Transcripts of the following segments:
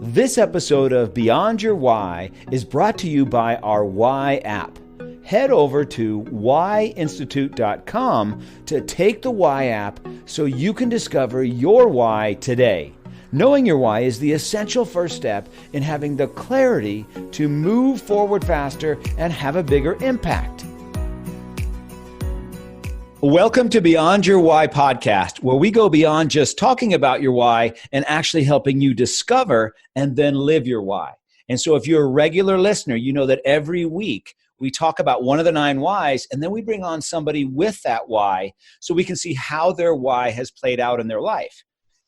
This episode of Beyond Your Why is brought to you by our Why app. Head over to whyinstitute.com to take the Why app so you can discover your why today. Knowing your why is the essential first step in having the clarity to move forward faster and have a bigger impact. Welcome to Beyond Your Why podcast, where we go beyond just talking about your why and actually helping you discover and then live your why. And so if you're a regular listener, you know that every week we talk about one of the 9 whys, and then we bring on somebody with that why so we can see how their why has played out in their life.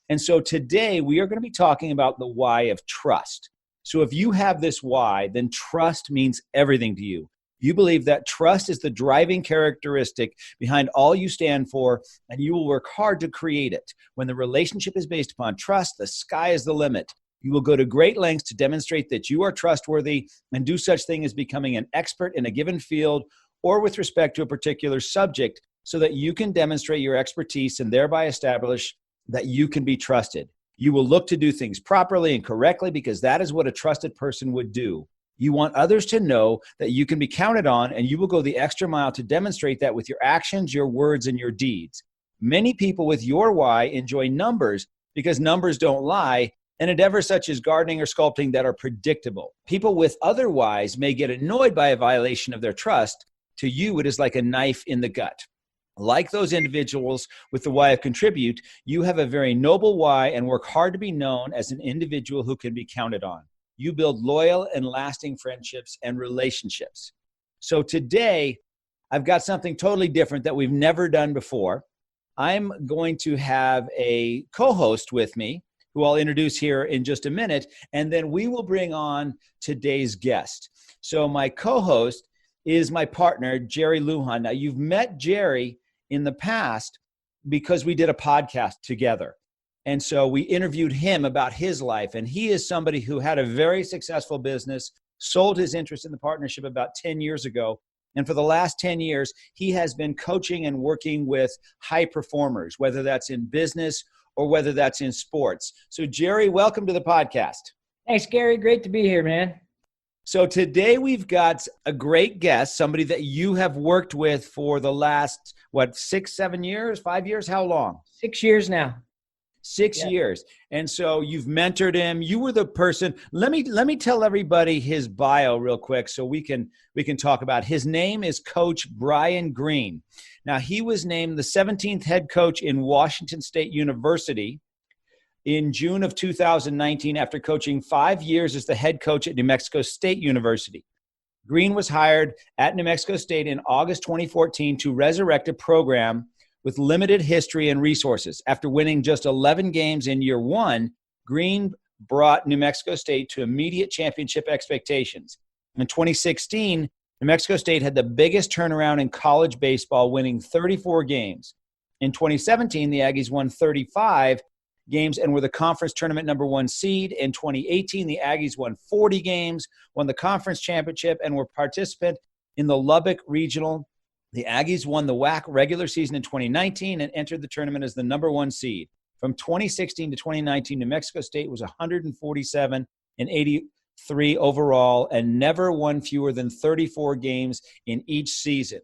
And so today we are going to be talking about the why of trust. So if you have this why, then trust means everything to you. You believe that trust is the driving characteristic behind all you stand for, and you will work hard to create it. When the relationship is based upon trust, the sky is the limit. You will go to great lengths to demonstrate that you are trustworthy and do such thing as becoming an expert in a given field or with respect to a particular subject so that you can demonstrate your expertise and thereby establish that you can be trusted. You will look to do things properly and correctly because that is what a trusted person would do. You want others to know that you can be counted on, and you will go the extra mile to demonstrate that with your actions, your words, and your deeds. Many people with your why enjoy numbers because numbers don't lie, and endeavors such as gardening or sculpting that are predictable. People with other whys may get annoyed by a violation of their trust. To you, it is like a knife in the gut. Like those individuals with the why of contribute, you have a very noble why and work hard to be known as an individual who can be counted on. You build loyal and lasting friendships and relationships. So today, I've got something totally different that we've never done before. I'm going to have a co-host with me, who I'll introduce here in just a minute, and then we will bring on today's guest. So my co-host is my partner, Jerry Lujan. Now, you've met Jerry in the past because we did a podcast together. And so we interviewed him about his life, and he is somebody who had a very successful business, sold his interest in the partnership about 10 years ago. And for the last 10 years, he has been coaching and working with high performers, whether that's in business or whether that's in sports. So Jerry, welcome to the podcast. Thanks, Gary. Great to be here, man. So today we've got a great guest, somebody that you have worked with for the last, 6, 7 years, 5 years? How long? 6 years now. 6 years. And so you've mentored him. You were the person. Let me tell everybody his bio real quick so we can talk about it. His name is Coach Brian Green. Now, he was named the 17th head coach in Washington State University in June of 2019 after coaching 5 years as the head coach at New Mexico State University. Green was hired at New Mexico State in August 2014 to resurrect a program with limited history and resources. After winning just 11 games in year 1, Green brought New Mexico State to immediate championship expectations. In 2016, New Mexico State had the biggest turnaround in college baseball, winning 34 games. In 2017, the Aggies won 35 games and were the conference tournament number 1 seed. In 2018, the Aggies won 40 games, won the conference championship, and were participant in the Lubbock Regional. The Aggies won the WAC regular season in 2019 and entered the tournament as the number 1 seed. From 2016 to 2019, New Mexico State was 147 and 83 overall and never won fewer than 34 games in each season.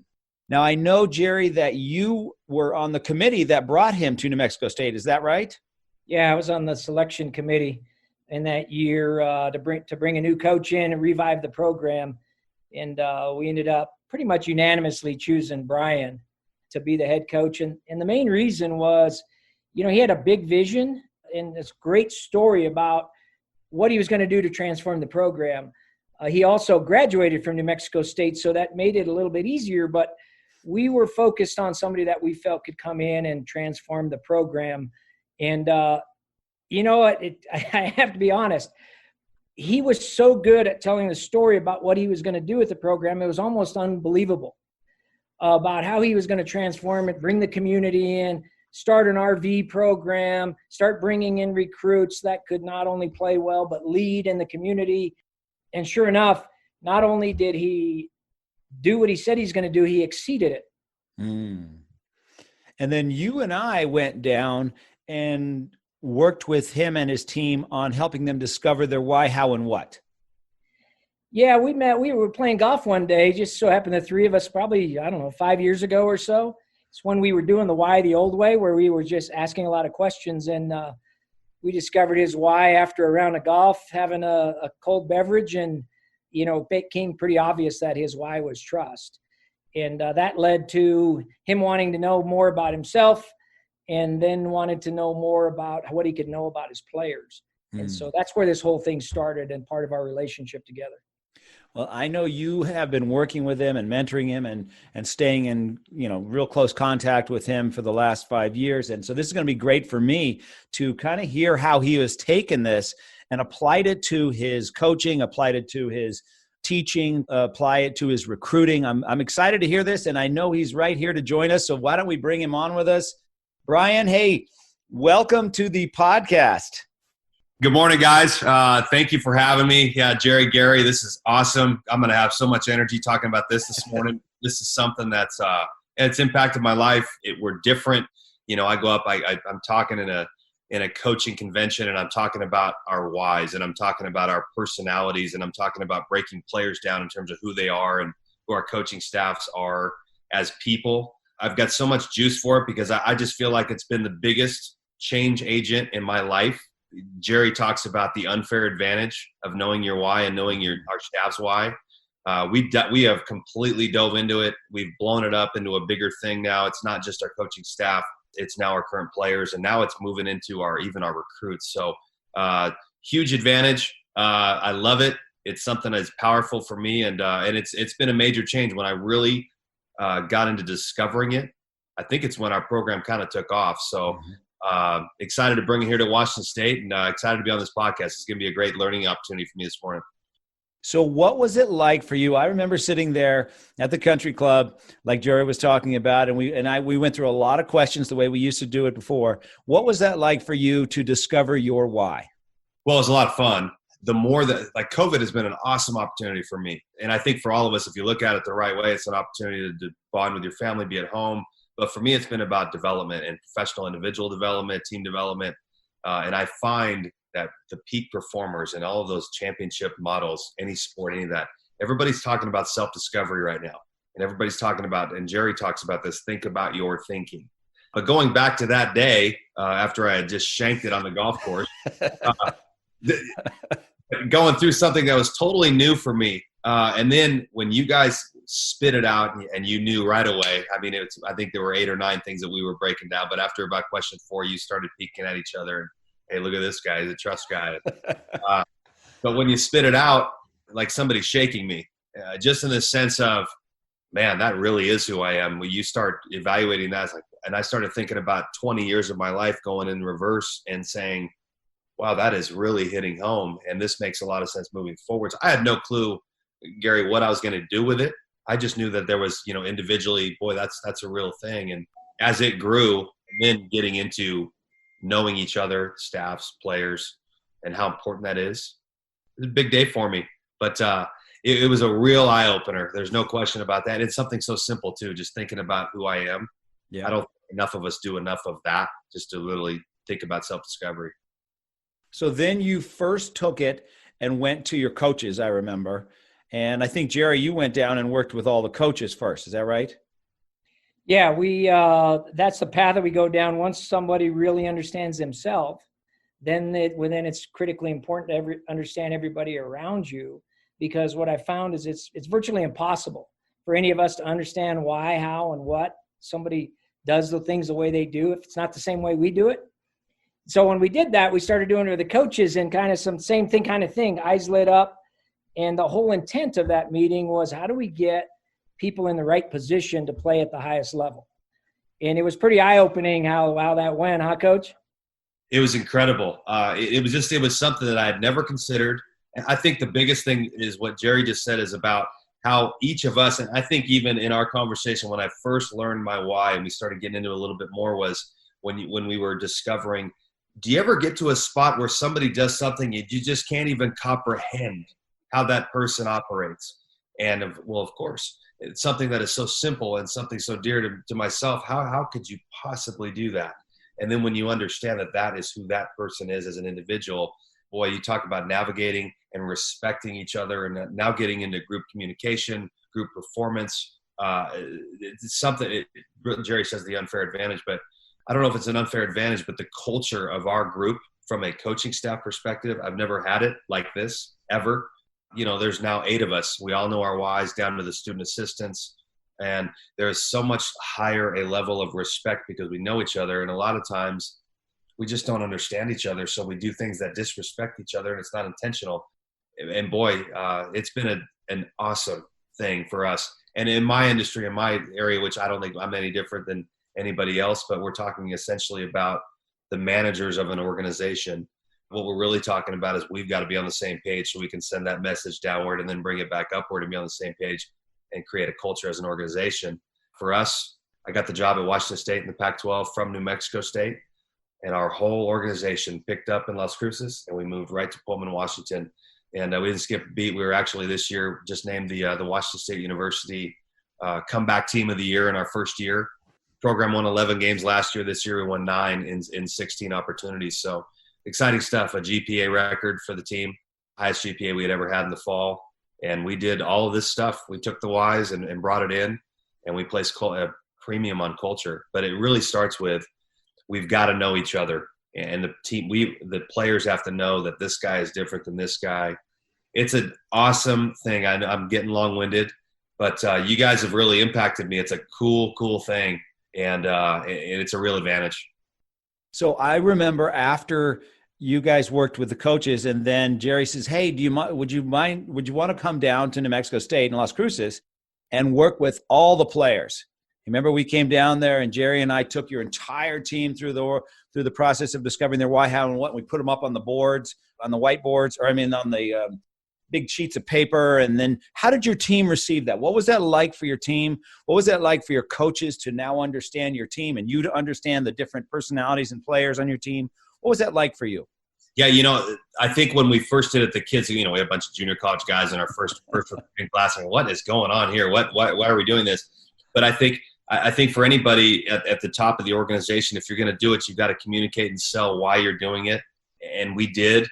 Now, I know, Jerry, that you were on the committee that brought him to New Mexico State. Is that right? Yeah, I was on the selection committee in that year to bring a new coach in and revive the program. And we ended up pretty much unanimously choosing Brian to be the head coach. And the main reason was, he had a big vision and this great story about what he was going to do to transform the program. He also graduated from New Mexico State, so that made it a little bit easier. But we were focused on somebody that we felt could come in and transform the program. And, I have to be honest. He was so good at telling the story about what he was going to do with the program. It was almost unbelievable about how he was going to transform it, bring the community in, start an RV program, start bringing in recruits that could not only play well, but lead in the community. And sure enough, not only did he do what he said he's going to do, he exceeded it. And then you and I went down and worked with him and his team on helping them discover their why, how, and what. Yeah, we were playing golf one day, just so happened the three of us probably, I don't know, 5 years ago or so. It's when we were doing the why the old way, where we were just asking a lot of questions, and we discovered his why after a round of golf, having a cold beverage, and, it became pretty obvious that his why was trust. And that led to him wanting to know more about himself, and then wanted to know more about what he could know about his players. And so that's where this whole thing started and part of our relationship together. Well, I know you have been working with him and mentoring him and staying in, real close contact with him for the last 5 years. And so this is going to be great for me to kind of hear how he has taken this and applied it to his coaching, applied it to his teaching, apply it to his recruiting. I'm excited to hear this, and I know he's right here to join us. So why don't we bring him on with us? Brian, hey, welcome to the podcast. Good morning, guys. Thank you for having me. Yeah, Jerry, Gary, this is awesome. I'm going to have so much energy talking about this morning. This is something that's it's impacted my life. We're different. I go up. I'm talking in a coaching convention, and I'm talking about our whys, and I'm talking about our personalities, and I'm talking about breaking players down in terms of who they are and who our coaching staffs are as people. I've got so much juice for it because I just feel like it's been the biggest change agent in my life. Jerry talks about the unfair advantage of knowing your why and knowing our staff's why. We have completely dove into it. We've blown it up into a bigger thing now. It's not just our coaching staff. It's now our current players, and now it's moving into even our recruits. So huge advantage. I love it. It's something that's powerful for me, and it's been a major change when I really got into discovering it. I think it's when our program kind of took off. So excited to bring it here to Washington State, and excited to be on this podcast. It's going to be a great learning opportunity for me this morning. So what was it like for you? I remember sitting there at the country club, like Jerry was talking about, and we went through a lot of questions the way we used to do it before. What was that like for you to discover your why? Well, it was a lot of fun. The more that, COVID has been an awesome opportunity for me. And I think for all of us, if you look at it the right way, it's an opportunity to bond with your family, be at home. But for me, it's been about development and professional individual development, team development. And I find that the peak performers and all of those championship models, any sport, any of that, everybody's talking about self-discovery right now. And everybody's talking about, and Jerry talks about this, think about your thinking. But going back to that day, after I had just shanked it on the golf course, going through something that was totally new for me. And then when you guys spit it out and you knew right away, I think there were 8 or 9 things that we were breaking down, but after about question 4, you started peeking at each other and, hey, look at this guy, he's a trust guy. But when you spit it out, like somebody shaking me, just in the sense of, man, that really is who I am. When you start evaluating that, and I started thinking about 20 years of my life going in reverse and saying, wow, that is really hitting home. And this makes a lot of sense moving forward. So I had no clue, Gary, what I was going to do with it. I just knew that there was, individually, boy, that's a real thing. And as it grew, then getting into knowing each other, staffs, players, and how important that is. It was a big day for me, but it was a real eye opener. There's no question about that. It's something so simple too, just thinking about who I am. Yeah. I don't think enough of us do enough of that, just to literally think about self-discovery. So then you first took it and went to your coaches, I remember. And I think, Jerry, you went down and worked with all the coaches first. Is that right? Yeah, that's the path that we go down. Once somebody really understands themselves, then it's critically important to understand everybody around you, because what I found is it's virtually impossible for any of us to understand why, how, and what somebody does the things the way they do if it's not the same way we do it. So when we did that, we started doing it with the coaches, and kind of some same thing kind of thing, eyes lit up. And the whole intent of that meeting was, how do we get people in the right position to play at the highest level? And it was pretty eye-opening how that went, huh, Coach? It was incredible. It was something that I had never considered. And I think the biggest thing is what Jerry just said, is about how each of us, and I think even in our conversation when I first learned my why and we started getting into it a little bit more, was when we were discovering, do you ever get to a spot where somebody does something you just can't even comprehend how that person operates? And of course, it's something that is so simple and something so dear to myself. How could you possibly do that? And then when you understand that that is who that person is as an individual, boy, you talk about navigating and respecting each other, and now getting into group communication, group performance. It's something, Jerry says the unfair advantage, but I don't know if it's an unfair advantage, but the culture of our group from a coaching staff perspective, I've never had it like this ever. There's now 8 of us. We all know our whys down to the student assistants. And there's so much higher a level of respect because we know each other. And a lot of times we just don't understand each other. So we do things that disrespect each other, and it's not intentional. And boy, it's been an awesome thing for us. And in my industry, in my area, which I don't think I'm any different than anybody else, but we're talking essentially about the managers of an organization. What we're really talking about is we've got to be on the same page so we can send that message downward and then bring it back upward and be on the same page and create a culture as an organization. For us, I got the job at Washington State in the Pac-12 from New Mexico State, and our whole organization picked up in Las Cruces, and we moved right to Pullman, Washington. And we didn't skip a beat. We were actually this year just named the Washington State University comeback team of the year in our first year. Program won 11 games last year. This year we won 9 in 16 opportunities. So exciting stuff. A GPA record for the team, highest GPA we had ever had in the fall. And we did all of this stuff. We took the whys and brought it in, and we placed a premium on culture. But it really starts with we've got to know each other, and the players have to know that this guy is different than this guy. It's an awesome thing. I'm getting long-winded, but you guys have really impacted me. It's a cool thing, and it's a real advantage. So I remember after you guys worked with the coaches, and then Jerry says, "Hey, would you want to come down to New Mexico State and Las Cruces and work with all the players?" Remember, we came down there, and Jerry and I took your entire team through the process of discovering their why, how, and what. We put them up on the boards, on the whiteboards, on the big sheets of paper. And then how did your team receive that? What was that like for your team? What was that like for your coaches to now understand your team and you to understand the different personalities and players on your team? What was that like for you? Yeah, I think when we first did it, the kids, we had a bunch of junior college guys in our first class. And what is going on here? Why are we doing this? But I think for anybody at the top of the organization, if you're going to do it, you've got to communicate and sell why you're doing it. And we did.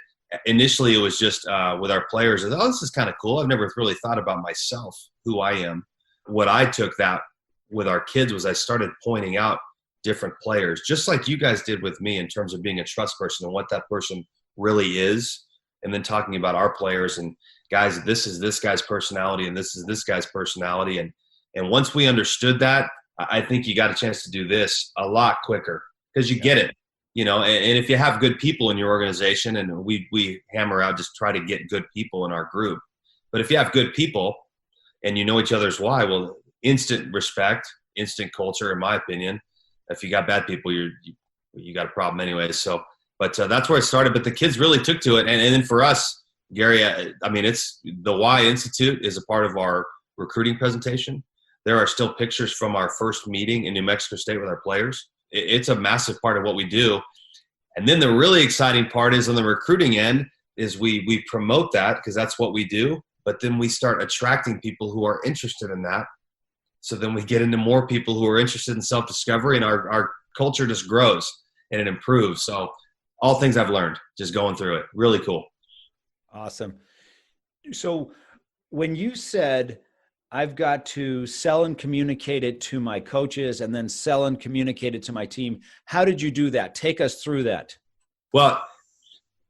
Initially, it was just with our players. Oh, this is kind of cool. I've never really thought about myself, who I am. What I took that with our kids was I started pointing out different players, just like you guys did with me in terms of being a trust person and what that person really is. And then talking about our players and guys, this is this guy's personality and this is this guy's personality. And once we understood that, I think you got a chance to do this a lot quicker because you get it, and if you have good people in your organization, and we hammer out, just try to get good people in our group. But if you have good people and you know each other's why, well, instant respect, instant culture, in my opinion. If you got bad people, you got a problem anyway. So, but that's where it started. But the kids really took to it. And then for us, Gary, it's the Why Institute is a part of our recruiting presentation. There are still pictures from our first meeting in New Mexico State with our players. It's a massive part of what we do. And then the really exciting part is on the recruiting end is we promote that because that's what we do. But then we start attracting people who are interested in that. So then we get into more people who are interested in self-discovery, and our culture just grows and it improves. So all things I've learned just going through it. Really cool. Awesome. So when you said, I've got to sell and communicate it to my coaches and then sell and communicate it to my team, how did you do that? Take us through that. Well,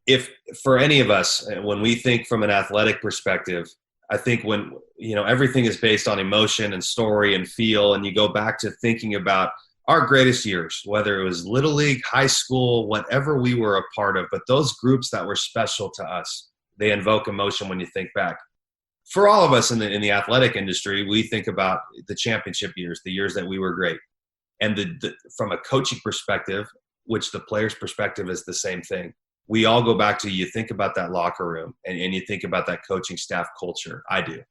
if for any of us, when we think from an athletic perspective, I think when, everything is based on emotion and story and feel, and you go back to thinking about our greatest years, whether it was Little League, high school, whatever we were a part of, but those groups that were special to us, they invoke emotion when you think back. For all of us in the athletic industry, we think about the championship years, the years that we were great. And from a coaching perspective, which the player's perspective is the same thing. We all go back to, you think about that locker room and you think about that coaching staff culture. I do.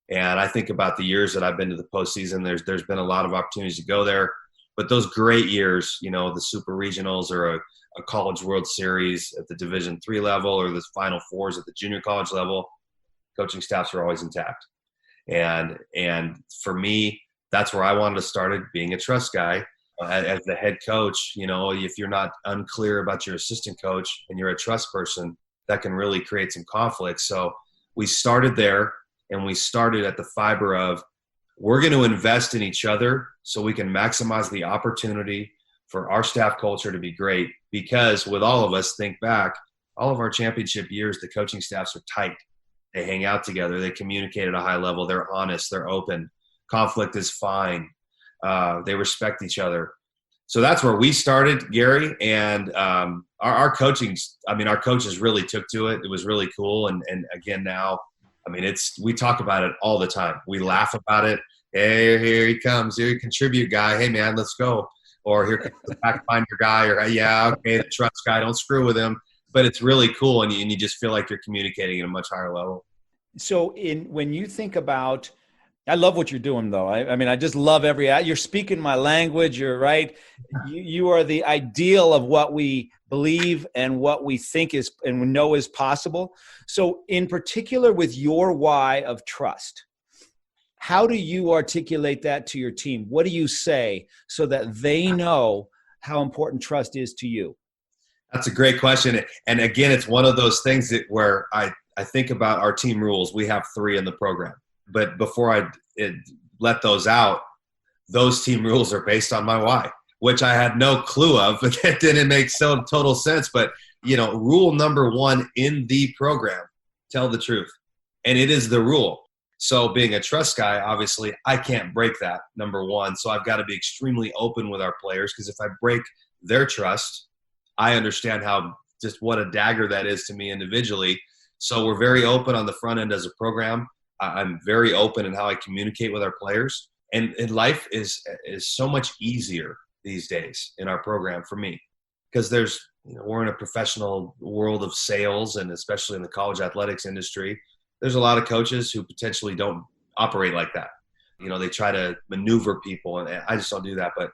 And I think about the years that I've been to the postseason. There's been a lot of opportunities to go there. But those great years, the Super Regionals or a College World Series at the Division III level or the Final Fours at the junior college level, coaching staffs are always intact. And for me, that's where I wanted to start, being a trust guy. As the head coach, if you're not unclear about your assistant coach and you're a trust person, that can really create some conflict. So we started there, and we started at the fiber of, we're going to invest in each other so we can maximize the opportunity for our staff culture to be great. Because with all of us, think back, all of our championship years, the coaching staffs are tight. They hang out together. They communicate at a high level. They're honest. They're open. Conflict is fine. They respect each other. So that's where we started, Gary. And our coaches really took to it. It was really cool. And again, now, we talk about it all the time. We laugh about it. Hey, here he comes. Here you contribute guy. Hey man, let's go. Or here comes the fact finder guy. Or yeah, okay, the trust guy. Don't screw with him. But it's really cool, and you just feel like you're communicating at a much higher level. So when you think about, I love what you're doing though. I just love you're speaking my language. You're right. You are the ideal of what we believe and what we think is and we know is possible. So in particular with your why of trust, how do you articulate that to your team? What do you say so that they know how important trust is to you? That's a great question. And again, it's one of those things where I think about our team rules. We have 3 in the program. But before I let those out, those team rules are based on my why, which I had no clue of, but that didn't make total sense. But, rule number 1 in the program, tell the truth. And it is the rule. So being a trust guy, obviously, I can't break that, number 1. So I've got to be extremely open with our players, because if I break their trust, I understand just what a dagger that is to me individually. So we're very open on the front end as a program. I'm very open in how I communicate with our players. And life is so much easier these days in our program for me, because we're in a professional world of sales, and especially in the college athletics industry, there's a lot of coaches who potentially don't operate like that. They try to maneuver people, and I just don't do that. But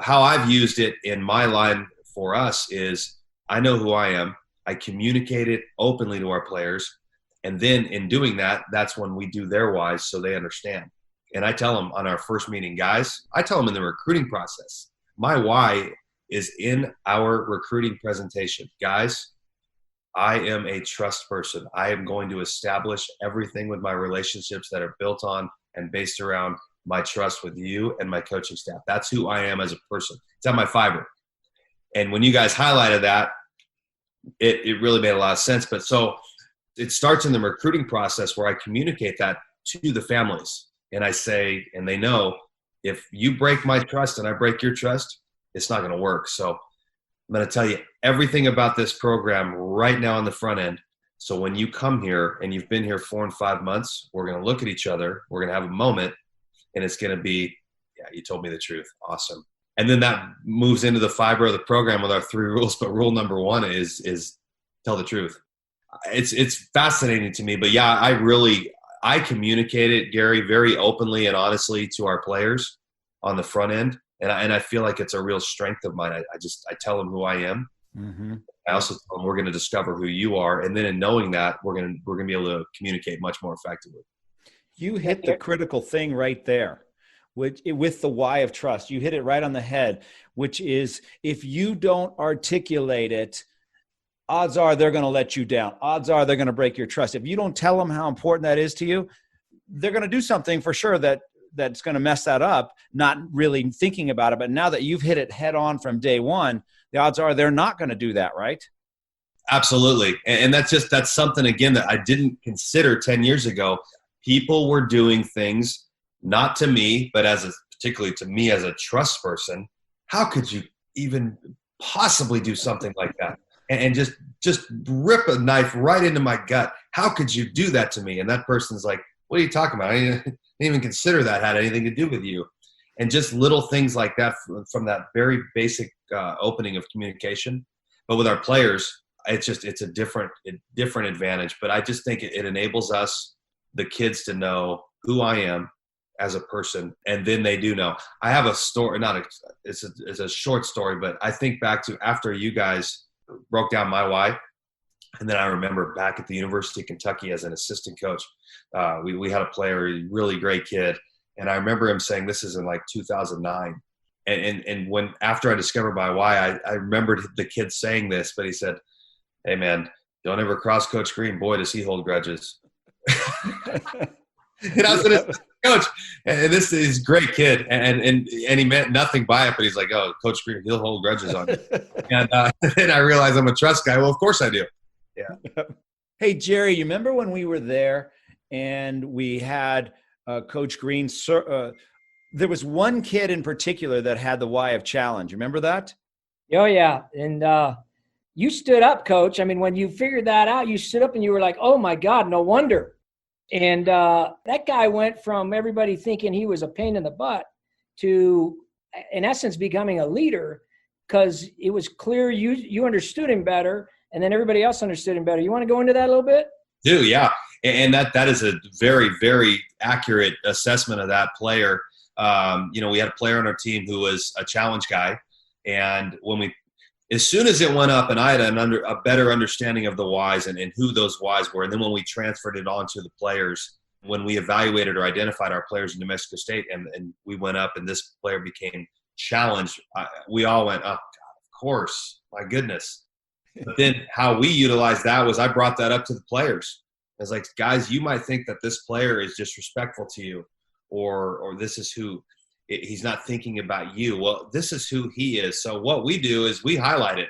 how I've used it in my line for us is, I know who I am. I communicate it openly to our players. And then in doing that, that's when we do their whys so they understand. And I tell them on our first meeting, guys, I tell them in the recruiting process, my why is in our recruiting presentation. Guys, I am a trust person. I am going to establish everything with my relationships that are built on and based around my trust with you and my coaching staff. That's who I am as a person. It's at my fiber. And when you guys highlighted that, it really made a lot of sense. But so it starts in the recruiting process where I communicate that to the families. And I say, and they know, if you break my trust and I break your trust, it's not going to work. So I'm going to tell you everything about this program right now on the front end. So when you come here and you've been here 4 and 5 months, we're going to look at each other. We're going to have a moment, and it's going to be, yeah, you told me the truth. Awesome. And then that moves into the fiber of the program with our 3 rules. But rule number 1 is tell the truth. It's fascinating to me. But yeah, I communicate it, Gary, very openly and honestly to our players on the front end. And I feel like it's a real strength of mine. I tell them who I am. Mm-hmm. I also tell them we're going to discover who you are. And then in knowing that, we're going to be able to communicate much more effectively. You hit the critical thing right there. With the why of trust, you hit it right on the head, which is, if you don't articulate it, odds are they're going to let you down. Odds are they're going to break your trust. If you don't tell them how important that is to you, they're going to do something for sure that's going to mess that up, not really thinking about it. But now that you've hit it head on from day one, the odds are they're not going to do that, right? Absolutely. And that's something, again, that I didn't consider 10 years ago. People were doing things not to me, but particularly to me as a trust person. How could you even possibly do something like that? And just rip a knife right into my gut. How could you do that to me? And that person's like, what are you talking about? I didn't even consider that had anything to do with you. And just little things like that from that very basic opening of communication. But with our players, it's a different advantage. But I just think it enables us, the kids, to know who I am as a person, and then they do know. I have a story, it's a short story, but I think back to after you guys broke down my why, and then I remember back at the University of Kentucky as an assistant coach, we had a player, a really great kid, and I remember him saying, this is in like 2009, And when, after I discovered my why, I remembered the kid saying this, but he said, "Hey man, don't ever cross Coach Green. Boy, does he hold grudges." And I was going to say, "Coach," and this is a great kid. And he meant nothing by it, but he's like, "Oh, Coach Green, he'll hold grudges on you." And then I realized I'm a trust guy. Well, of course I do. Yeah. Hey, Jerry, you remember when we were there and we had Coach Green? There was one kid in particular that had the Y of challenge. Remember that? Oh, yeah. And you stood up, Coach. I mean, when you figured that out, you stood up and you were like, oh, my God, no wonder. And that guy went from everybody thinking he was a pain in the butt to, in essence, becoming a leader because it was clear you understood him better, and then everybody else understood him better. You want to go into that a little bit? Do, yeah. And that is a very, very accurate assessment of that player. We had a player on our team who was a challenge guy. And as soon as it went up and I had a better understanding of the whys and who those whys were, and then when we transferred it on to the players, when we evaluated or identified our players in New Mexico State and we went up and this player became challenged, we all went, oh, God, of course, my goodness. But then how we utilized that was I brought that up to the players. I was like, guys, you might think that this player is disrespectful to you or this is who – he's not thinking about you. Well, this is who he is. So what we do is we highlight it.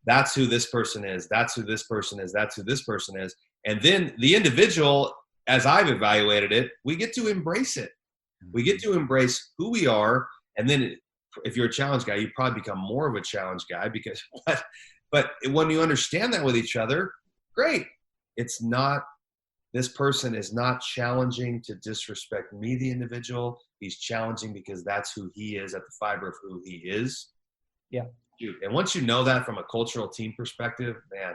That's who this person is. That's who this person is. That's who this person is. And then the individual, as I've evaluated it, we get to embrace it. We get to embrace who we are. And then if you're a challenge guy, you probably become more of a challenge guy because but when you understand that with each other, great. It's not, this person is not challenging to disrespect me, the individual. He's challenging because that's who he is at the fiber of who he is. Yeah. And once you know that from a cultural team perspective, man,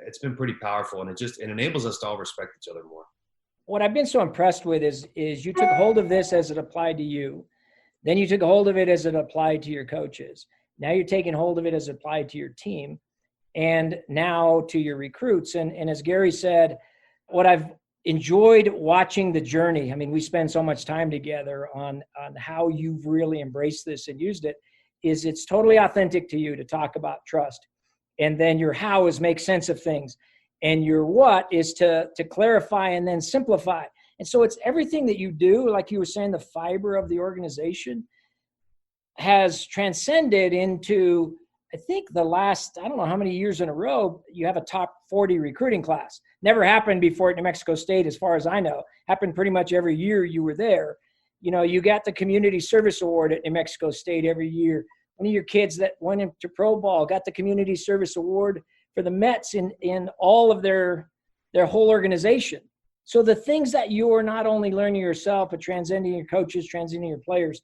it's been pretty powerful. And it enables us to all respect each other more. What I've been so impressed with is you took hold of this as it applied to you. Then you took hold of it as it applied to your coaches. Now you're taking hold of it as it applied to your team and now to your recruits. And as Gary said, what I've enjoyed watching the journey. I mean, we spend so much time together on how you've really embraced this and used it, is it's totally authentic to you to talk about trust. And then your how is make sense of things. And your what is to clarify and then simplify. And so it's everything that you do, like you were saying, the fiber of the organization has transcended into, I think the last, I don't know how many years in a row, you have a top 40 recruiting class. Never happened before at New Mexico State, as far as I know. Happened pretty much every year you were there. You know, you got the Community Service Award at New Mexico State every year. One of your kids that went into pro ball got the Community Service Award for the Mets in all of their whole organization. So the things that you are not only learning yourself, but transcending your coaches, transcending your players,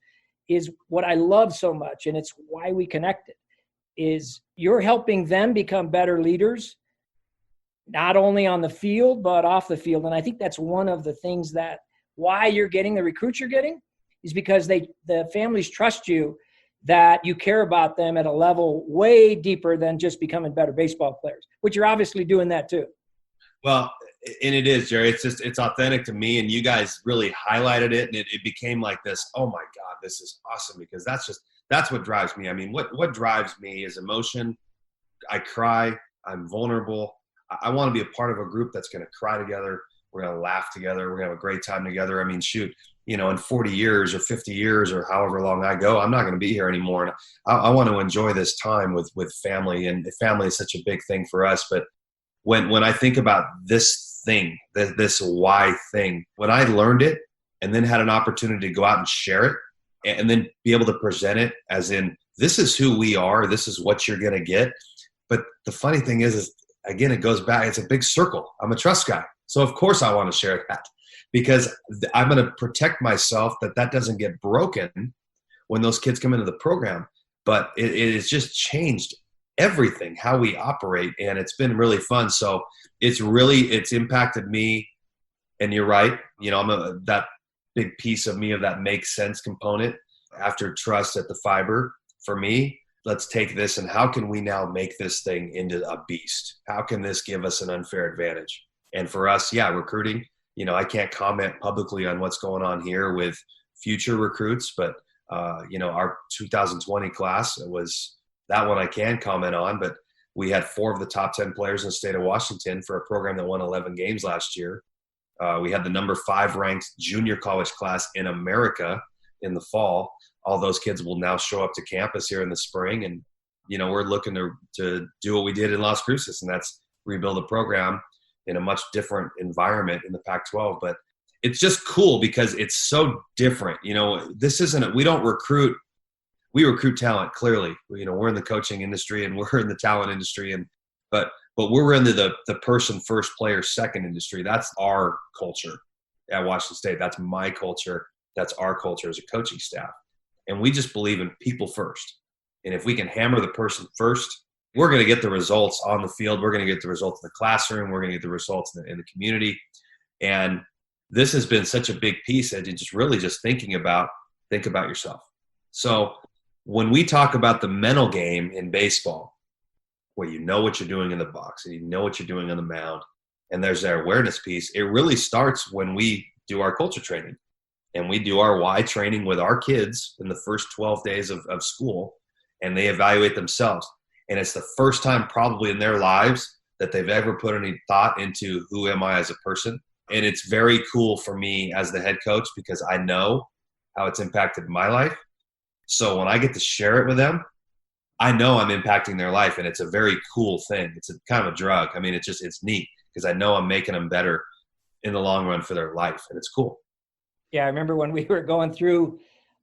is what I love so much. And it's why we connected, is you're helping them become better leaders, not only on the field, but off the field. And I think that's one of the things that why you're getting the recruits you're getting is because the families trust you, that you care about them at a level way deeper than just becoming better baseball players, which you're obviously doing that too. Well, and it is, Jerry. It's authentic to me, and you guys really highlighted it, and it became like this, oh my God, this is awesome, because that's what drives me. I mean, what drives me is emotion. I cry. I'm vulnerable. I want to be a part of a group that's going to cry together. We're going to laugh together. We're going to have a great time together. I mean, shoot, in 40 years or 50 years or however long I go, I'm not going to be here anymore. And I want to enjoy this time with family, and family is such a big thing for us. But when I think about this thing, this why thing, when I learned it and then had an opportunity to go out and share it and then be able to present it as in, this is who we are, this is what you're going to get. But the funny thing is again, it goes back, it's a big circle. I'm a trust guy. So of course I want to share that, because I'm going to protect myself that doesn't get broken when those kids come into the program. But it has just changed everything, how we operate, and it's been really fun. So it's impacted me. And you're right, I'm that big piece of me of that makes sense component after trust at the fiber. For me, let's take this and how can we now make this thing into a beast? How can this give us an unfair advantage? And for us, recruiting, I can't comment publicly on what's going on here with future recruits, but Our 2020 class was that one I can comment on, but we had 4 of the top 10 players in the state of Washington for a program that won 11 games last year. We had the number 5 ranked junior college class in America in the fall. All those kids will now show up to campus here in the spring. And, we're looking to do what we did in Las Cruces, and that's rebuild a program in a much different environment in the Pac-12. But it's just cool because it's so different. This isn't we recruit talent, clearly. We're in the coaching industry and we're in the talent industry, but we're into the person first, player second industry. That's our culture at Washington State. That's my culture. That's our culture as a coaching staff. And we just believe in people first. And if we can hammer the person first, we're going to get the results on the field. We're going to get the results in the classroom. We're going to get the results in the community. And this has been such a big piece that just really just think about yourself. So when we talk about the mental game in baseball, where you know what you're doing in the box and you know what you're doing on the mound, and there's that awareness piece, it really starts when we do our culture training. And we do our why training with our kids in the first 12 days of school, and they evaluate themselves. And it's the first time probably in their lives that they've ever put any thought into who am I as a person. And it's very cool for me as the head coach because I know how it's impacted my life. So when I get to share it with them, I know I'm impacting their life, and it's a very cool thing. It's a kind of a drug. I mean, it's neat because I know I'm making them better in the long run for their life, and it's cool. Yeah, I remember when we were going through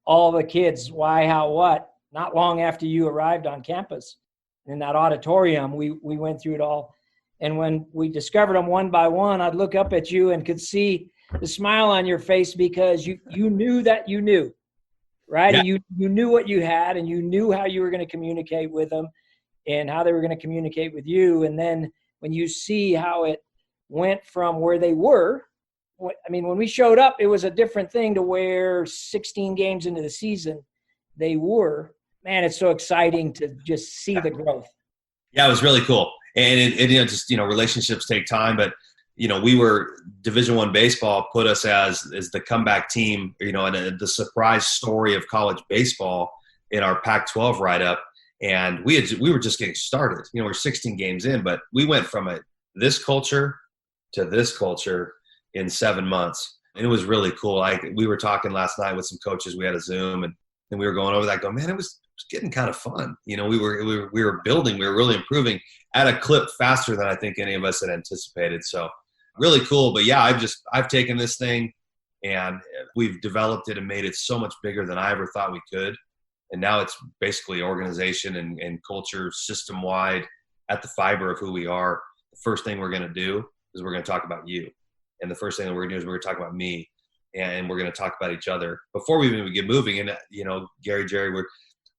all the kids, why, how, what, not long after you arrived on campus in that auditorium, we went through it all. And when we discovered them one by one, I'd look up at you and could see the smile on your face because you knew that you knew, right? Yeah. And you knew what you had, and you knew how you were going to communicate with them and how they were going to communicate with you. And then when you see how it went from where they were, when we showed up, it was a different thing to where 16 games into the season they were. Man, it's so exciting to just see the growth. Yeah, it was really cool. And relationships take time, but we were Division I baseball put us as the comeback team, and the surprise story of college baseball in our Pac-12 write-up. And we were just getting started. We're 16 games in, but we went from this culture to this culture in 7 months. And it was really cool. We were talking last night with some coaches. We had a Zoom, and we were going over that going, man, it was getting kind of fun. We were building, we were really improving at a clip faster than I think any of us had anticipated. So really cool. But yeah, I've taken this thing and we've developed it and made it so much bigger than I ever thought we could. And now it's basically organization and culture system wide at the fiber of who we are. The first thing we're going to do is we're going to talk about you. And the first thing that we're going to do is we're going to talk about me, and we're going to talk about each other before we even get moving. And, Jerry,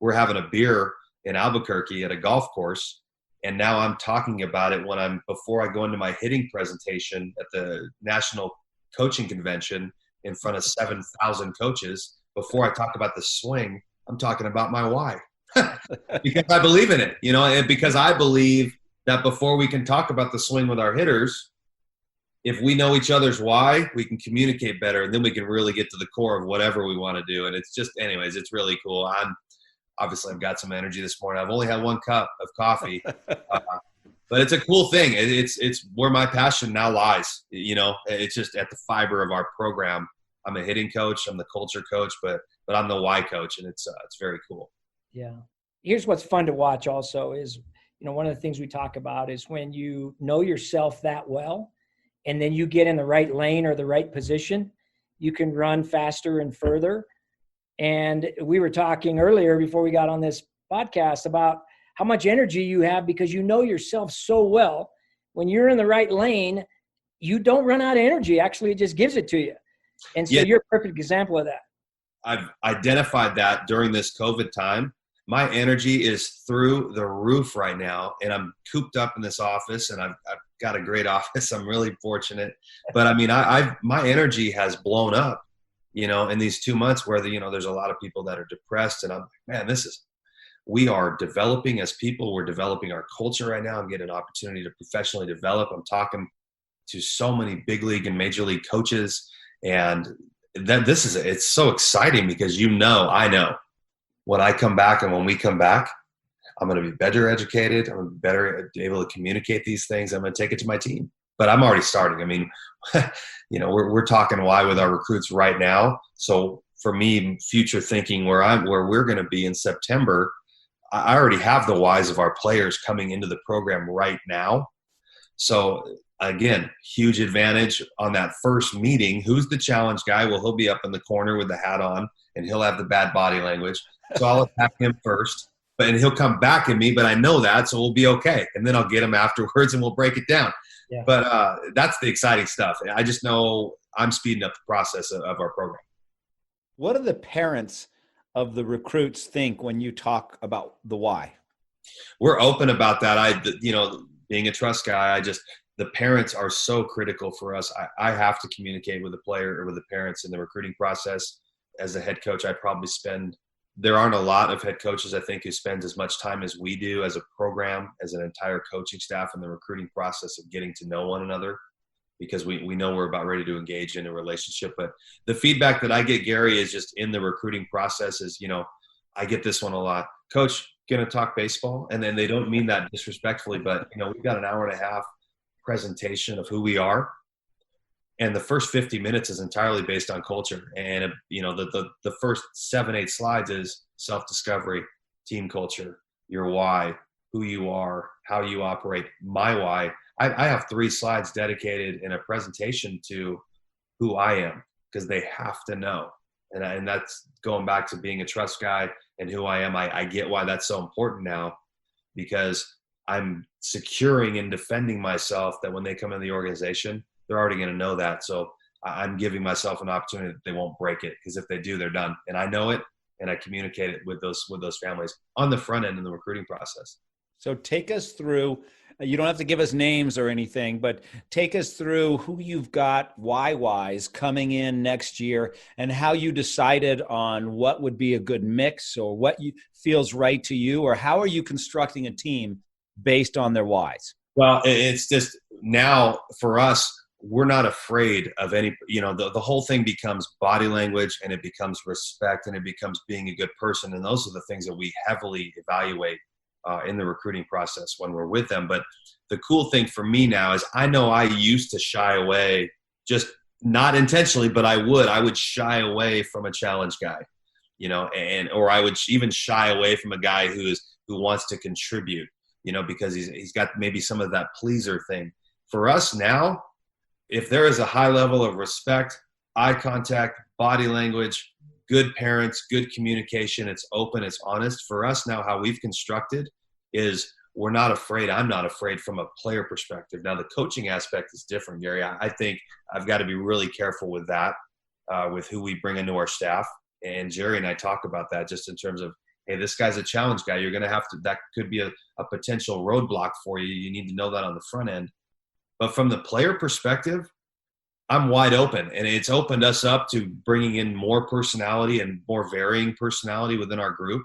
we're having a beer in Albuquerque at a golf course. And now I'm talking about it before I go into my hitting presentation at the National Coaching Convention in front of 7,000 coaches. Before I talk about the swing, I'm talking about my why because I believe in it, and because I believe that before we can talk about the swing with our hitters, if we know each other's why, we can communicate better, and then we can really get to the core of whatever we want to do. And it's just, anyways, it's really cool. I've got some energy this morning. I've only had 1 cup of coffee, but it's a cool thing. It's where my passion now lies. It's just at the fiber of our program. I'm a hitting coach. I'm the culture coach, but I'm the why coach, and it's very cool. Yeah. Here's what's fun to watch also is, one of the things we talk about is when you know yourself that well, and then you get in the right lane or the right position, you can run faster and further. And we were talking earlier before we got on this podcast about how much energy you have because you know yourself so well. When you're in the right lane, you don't run out of energy. Actually, it just gives it to you. And so you're a perfect example of that. I've identified that during this COVID time. My energy is through the roof right now, and I'm cooped up in this office, and I've got a great office. I'm really fortunate. But my energy has blown up, in these 2 months where there's a lot of people that are depressed, and I'm like, man, we are developing as people. We're developing our culture right now. I'm getting an opportunity to professionally develop. I'm talking to so many big league and major league coaches, and it's so exciting because I know when I come back and when we come back, I'm going to be better educated. I'm going to be better able to communicate these things. I'm going to take it to my team. But I'm already starting. I mean, we're talking why with our recruits right now. So for me, future thinking where we're going to be in September, I already have the whys of our players coming into the program right now. So again, huge advantage on that first meeting. Who's the challenge guy? Well, he'll be up in the corner with the hat on, and he'll have the bad body language. So I'll attack him first, and he'll come back at me, but I know that, so we'll be okay. And then I'll get him afterwards, and we'll break it down. Yeah. But that's the exciting stuff. I just know I'm speeding up the process of our program. What do the parents of the recruits think when you talk about the why? We're open about that. Being a trust guy, the parents are so critical for us. I have to communicate with the player or with the parents in the recruiting process. As a head coach, there aren't a lot of head coaches, I think, who spend as much time as we do as a program, as an entire coaching staff in the recruiting process of getting to know one another, because we know we're about ready to engage in a relationship. But the feedback that I get, Gary, is just in the recruiting process is, I get this one a lot. Coach, going to talk baseball? And then they don't mean that disrespectfully, but, we've got an hour and a half presentation of who we are. And the first 50 minutes is entirely based on culture. And, the first 7-8 slides is self-discovery, team culture, your why, who you are, how you operate, my why. I have 3 slides dedicated in a presentation to who I am, because they have to know. And that's going back to being a trust guy and who I am. I get why that's so important now, because I'm securing and defending myself that when they come in the organization, they're already going to know that. So I'm giving myself an opportunity that they won't break it, because if they do, they're done. And I know it, and I communicate it with those families on the front end in the recruiting process. So take us through, you don't have to give us names or anything, but take us through who you've got why-wise coming in next year, and how you decided on what would be a good mix, or what feels right to you, or how are you constructing a team based on their whys? Well, it's just now for us, we're not afraid of any, the whole thing becomes body language, and it becomes respect, and it becomes being a good person. And those are the things that we heavily evaluate in the recruiting process when we're with them. But the cool thing for me now is I know I used to shy away, just not intentionally, but I would shy away from a challenge guy, or I would even shy away from a guy who wants to contribute, because he's got maybe some of that pleaser thing. For us now, if there is a high level of respect, eye contact, body language, good parents, good communication, it's open, it's honest. For us now, how we've constructed is we're not afraid. I'm not afraid from a player perspective. Now, the coaching aspect is different, Gary. I think I've got to be really careful with that, with who we bring into our staff. And Jerry and I talk about that just in terms of, hey, this guy's a challenge guy. You're going to have to – that could be a potential roadblock for you. You need to know that on the front end. But from the player perspective, I'm wide open, and it's opened us up to bringing in more personality and more varying personality within our group.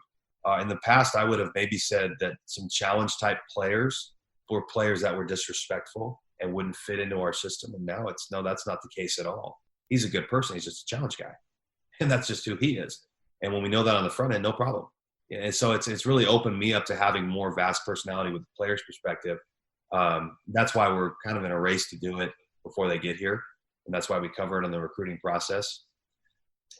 In the past, I would have maybe said that some challenge-type players were players that were disrespectful and wouldn't fit into our system. And now no, that's not the case at all. He's a good person. He's just a challenge guy, and that's just who he is. And when we know that on the front end, no problem. And so it's really opened me up to having more vast personality with the player's perspective. That's why we're kind of in a race to do it before they get here. And that's why we cover it in the recruiting process.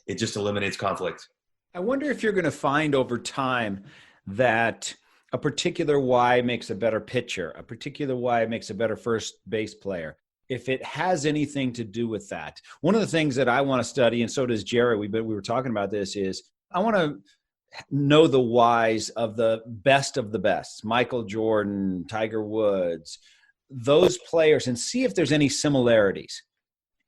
It just eliminates conflict. I wonder if you're going to find over time that a particular why makes a better pitcher, a particular why makes a better first base player, if it has anything to do with that. One of the things that I want to study, and so does Jerry, we were talking about this, is I want to know the whys of the best, Michael Jordan, Tiger Woods, those players, and see if there's any similarities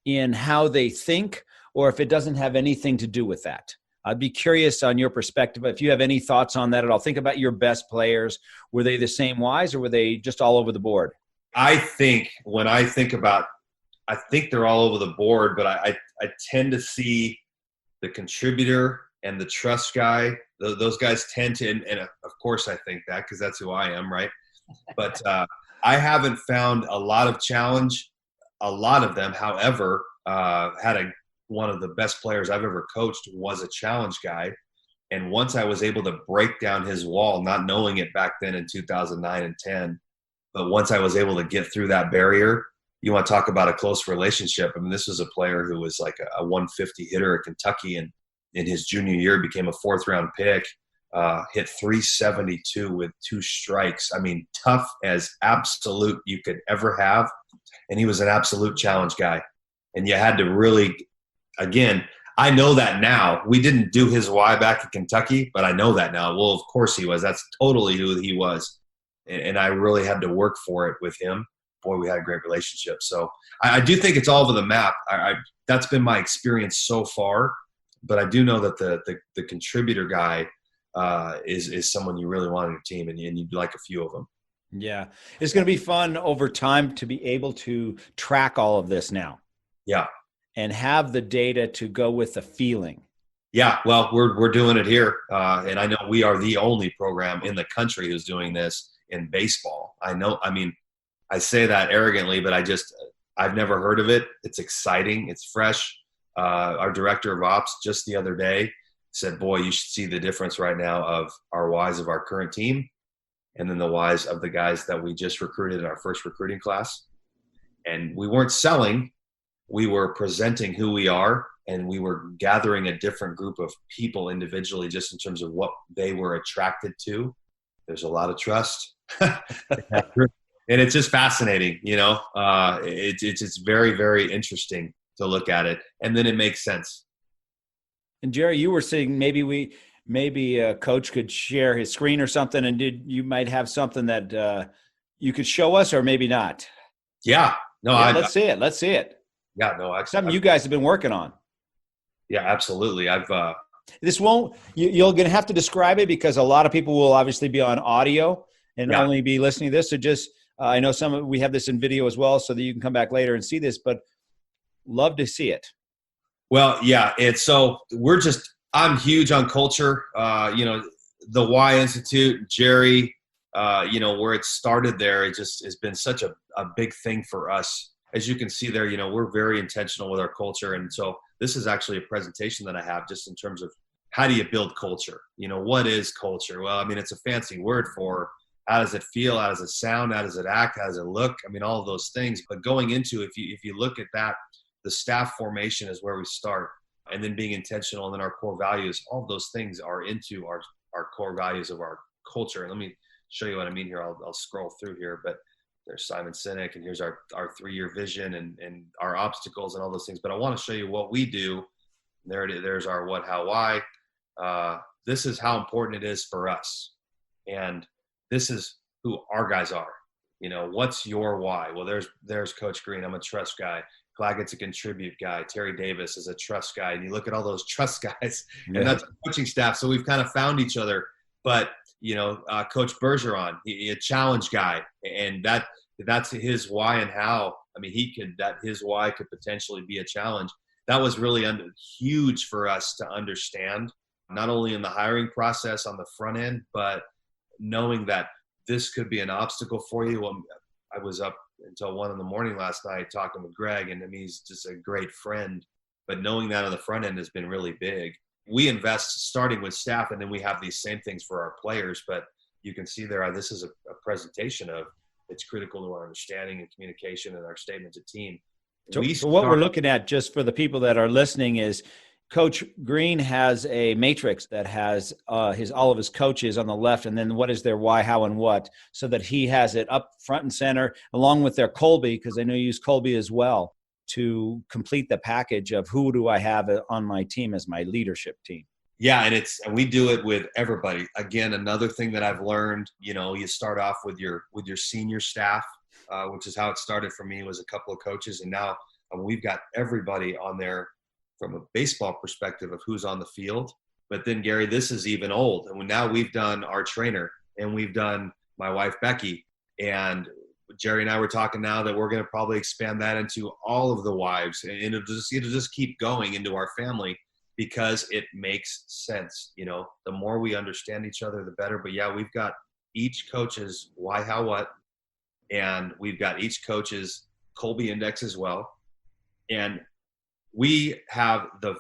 in how they think, or if it doesn't have anything to do with that. I'd be curious on your perspective, if you have any thoughts on that at all. Think about your best players. Were they the same whys, or were they just all over the board? I think when I think they're all over the board, but I tend to see the contributor and the trust guy. Those guys tend to, and of course I think that because that's who I am, right? But I haven't found a lot of challenge. A lot of them, however, had a one of the best players I've ever coached was a challenge guy. And once I was able to break down his wall, not knowing it back then in 2009 and 10, but once I was able to get through that barrier, you want to talk about a close relationship. I mean, this was a player who was like a 150 hitter at Kentucky, and in his junior year became a 4th-round pick, hit 372 with 2 strikes. I mean, tough as absolute you could ever have. And he was an absolute challenge guy. And you had to really, again, I know that now. We didn't do his why back at Kentucky, but I know that now. Well, of course he was. That's totally who he was. And I really had to work for it with him. Boy, we had a great relationship. So I do think it's all over the map. That's been my experience so far. But I do know that the contributor guy is someone you really want on your team, and you'd like a few of them. Yeah. It's going to be fun over time to be able to track all of this now. Yeah. And have the data to go with the feeling. Yeah. Well, we're doing it here. And I know we are the only program in the country who's doing this in baseball. I say that arrogantly, but I've never heard of it. It's exciting. It's fresh. Our director of ops just the other day said, boy, you should see the difference right now of our whys of our current team and then the whys of the guys that we just recruited in our first recruiting class. And we weren't selling. We were presenting who we are, and we were gathering a different group of people individually just in terms of what they were attracted to. There's a lot of trust. And it's just fascinating, it's very, very interesting to look at it. And then it makes sense. And Jerry, you were saying maybe a coach could share his screen or something, and you might have something that you could show us, or maybe not. Yeah. No, let's see it. Let's see it. Yeah, no, something you guys have been working on. Yeah, absolutely. This won't, you're going to have to describe it because a lot of people will obviously be on audio and only be listening to this. So just, I know we have this in video as well, so that you can come back later and see this, but love to see it. Well, yeah, I'm huge on culture. The Y Institute, Jerry, where it started there, it just has been such a big thing for us. As you can see there, we're very intentional with our culture. And so this is actually a presentation that I have just in terms of how do you build culture? What is culture? Well, it's a fancy word for how does it feel? How does it sound? How does it act? How does it look? All of those things. But going into, if you look at that, the staff formation is where we start, and then being intentional, and then our core values, all of those things are into our core values of our culture. And let me show you what I mean here. I'll scroll through here, but there's Simon Sinek, and here's our 3-year vision and our obstacles and all those things. But I want to show you what we do. There's our what, how, why. This is how important it is for us. And this is who our guys are. What's your why? Well, there's Coach Green. I'm a trust guy. Glaggett's a contribute guy. Terry Davis is a trust guy. And you look at all those trust guys, and that's our coaching staff. So we've kind of found each other. But, Coach Bergeron, a challenge guy. And that's his why and how. His why could potentially be a challenge. That was really huge for us to understand, not only in the hiring process on the front end, but knowing that this could be an obstacle for you. I was up until 1 a.m. last night talking with Greg, and he's just a great friend. But knowing that on the front end has been really big. We invest starting with staff, and then we have these same things for our players. But you can see there, this is a presentation of it's critical to our understanding and communication and our statement to team. So what we're looking at, just for the people that are listening, is Coach Green has a matrix that has all of his coaches on the left, and then what is their why, how, and what, so that he has it up front and center, along with their Colby, because I know you use Colby as well, to complete the package of who do I have on my team as my leadership team. Yeah, and we do it with everybody. Again, another thing that I've learned, you start off with your senior staff, which is how it started for me, was a couple of coaches, and now we've got everybody on there from a baseball perspective of who's on the field. But then, Gary, this is even old. And now we've done our trainer, and we've done my wife, Becky. And Jerry and I were talking now that we're going to probably expand that into all of the wives. And it'll just keep going into our family because it makes sense. The more we understand each other, the better. But yeah, we've got each coach's why, how, what. And we've got each coach's Colby index as well. And we have the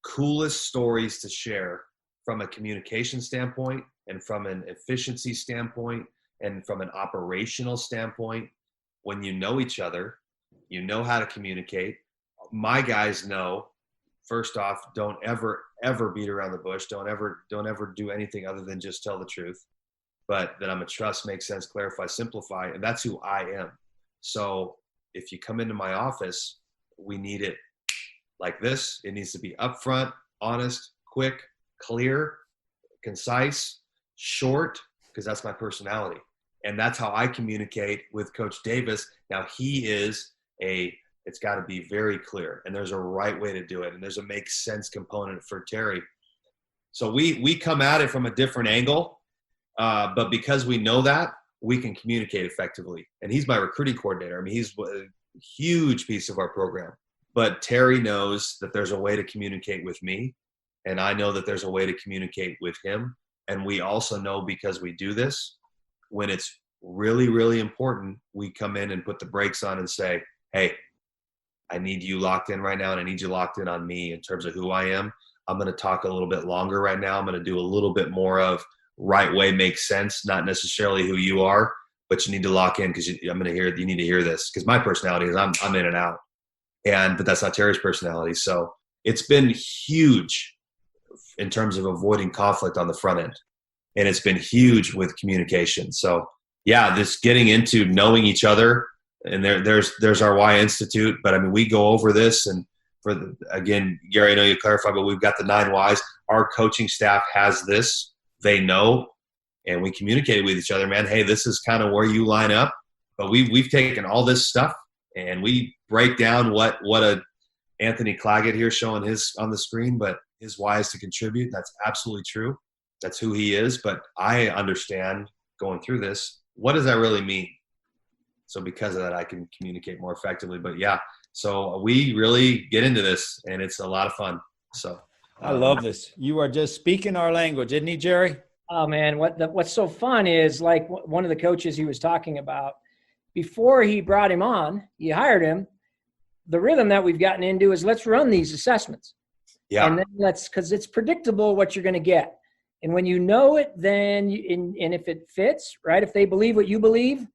coolest stories to share from a communication standpoint and from an efficiency standpoint and from an operational standpoint. When you know each other, you know how to communicate. My guys know, first off, don't ever beat around the bush. Don't ever do anything other than just tell the truth. But that I'm a trust, make sense, clarify, simplify, and that's who I am. So if you come into my office, we need it like this. It needs to be upfront, honest, quick, clear, concise, short, because that's my personality. And that's how I communicate with Coach Davis. Now it's got to be very clear, and there's a right way to do it, and there's a make sense component for Terry. So we come at it from a different angle, but because we know that, we can communicate effectively. And he's my recruiting coordinator. I mean, he's a huge piece of our program. But Terry knows that there's a way to communicate with me, and I know that there's a way to communicate with him. And we also know, because we do this, when it's really, really important, we come in and put the brakes on and say, hey, I need you locked in right now, and I need you locked in on me in terms of who I am. I'm going to talk a little bit longer right now. I'm going to do a little bit more of right way makes sense, not necessarily who you are, but you need to lock in because you need to hear this, because my personality is I'm in and out. But that's not Terry's personality. So it's been huge in terms of avoiding conflict on the front end. And it's been huge with communication. So yeah, this getting into knowing each other, and there's our Y Institute, but I mean, we go over this, and again, Gary, I know you clarified, but we've got the 9 Ys. Our coaching staff has this, they know, and we communicate with each other, man. Hey, this is kind of where you line up, but we've taken all this stuff and we break down what a Anthony Claggett here showing his on the screen, but his why is to contribute. That's absolutely true. That's who he is. But I understand going through this, what does that really mean? So because of that, I can communicate more effectively. But yeah, so we really get into this, and it's a lot of fun. So I love this. You are just speaking our language, isn't he, Jerry? Oh man, what's so fun is, like, one of the coaches he was talking about, before he brought him on, he hired him. The rhythm that we've gotten into is, let's run these assessments. Yeah. And then because it's predictable what you're going to get. And when you know it, then and if it fits, right? If they believe what you believe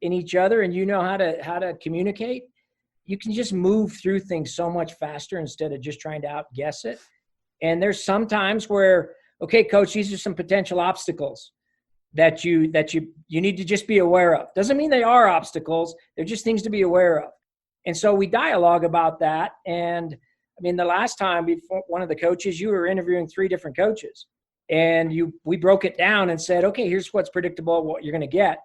in each other, and you know how to communicate, you can just move through things so much faster instead of just trying to outguess it. And there's some times where, okay, coach, these are some potential obstacles that you need to just be aware of. Doesn't mean they are obstacles. They're just things to be aware of. And so we dialogue about that. And I mean, the last time, before one of the coaches, you were interviewing 3 different coaches, and we broke it down and said, okay, here's what's predictable, what you're going to get.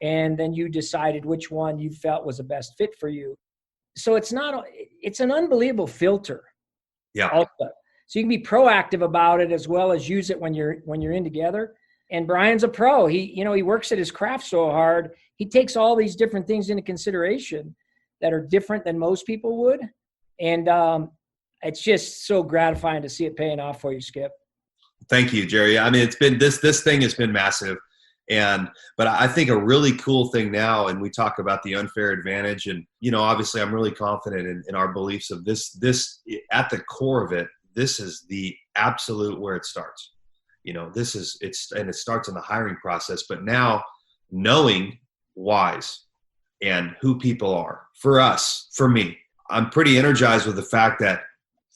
And then you decided which one you felt was the best fit for you. So it's an unbelievable filter. Yeah. Also. So you can be proactive about it as well as use it when you're in together. And Brian's a pro. He works at his craft so hard. He takes all these different things into consideration that are different than most people would. And it's just so gratifying to see it paying off for you, Skip. Thank you, Jerry. I mean, it's been this thing has been massive. But I think a really cool thing now, and we talk about the unfair advantage, and, obviously I'm really confident in our beliefs of this at the core of it. This is the absolute where it starts. And it starts in the hiring process, but now knowing whys and who people are for us, for me, I'm pretty energized with the fact that